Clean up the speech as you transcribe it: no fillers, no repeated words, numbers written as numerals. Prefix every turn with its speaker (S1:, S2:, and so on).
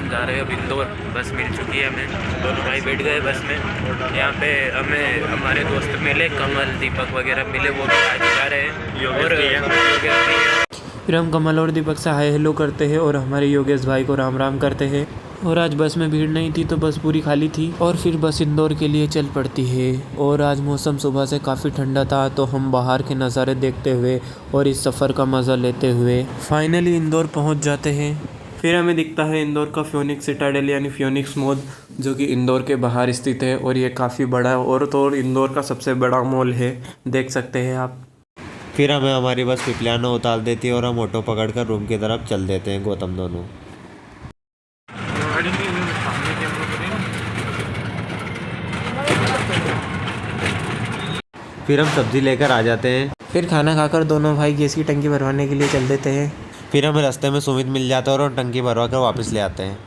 S1: हम जा रहे हैं अब इंदौर। बस मिल चुकी है हमें, दोनों भाई बैठ गए बस में। यहाँ पे हमें हमारे दोस्त मिले, कमल दीपक वगैरह मिले, वो भी आज जा रहे हैं। और फिर हम कमल और दीपक से हाय हेलो करते हैं और हमारे योगेश भाई को राम राम करते हैं। और आज बस में भीड़ नहीं थी तो बस पूरी खाली थी और फिर बस इंदौर के लिए चल पड़ती है। और आज मौसम सुबह से काफ़ी ठंडा था तो हम बाहर के नज़ारे देखते हुए और इस सफ़र का मज़ा लेते हुए फाइनली इंदौर पहुंच जाते हैं। फिर हमें दिखता है इंदौर का फ्योनिक्स सिटाडेल यानी फ्योनिक्स मॉल, जो कि इंदौर के बाहर स्थित है और ये काफ़ी बड़ा है और तो और इंदौर का सबसे बड़ा मॉल है, देख सकते हैं आप।
S2: फिर हमें हमारी बस पिपलियाना उतार देती है और हम ऑटो पकड़कर रूम की तरफ चल देते हैं गौतम दोनों। फिर हम सब्जी लेकर आ जाते हैं।
S3: फिर खाना खाकर दोनों भाई गैस की टंकी भरवाने के लिए चल देते हैं।
S2: फिर हमें रास्ते में सुमित मिल जाता है और हम टंकी भरवा कर वापस ले आते हैं।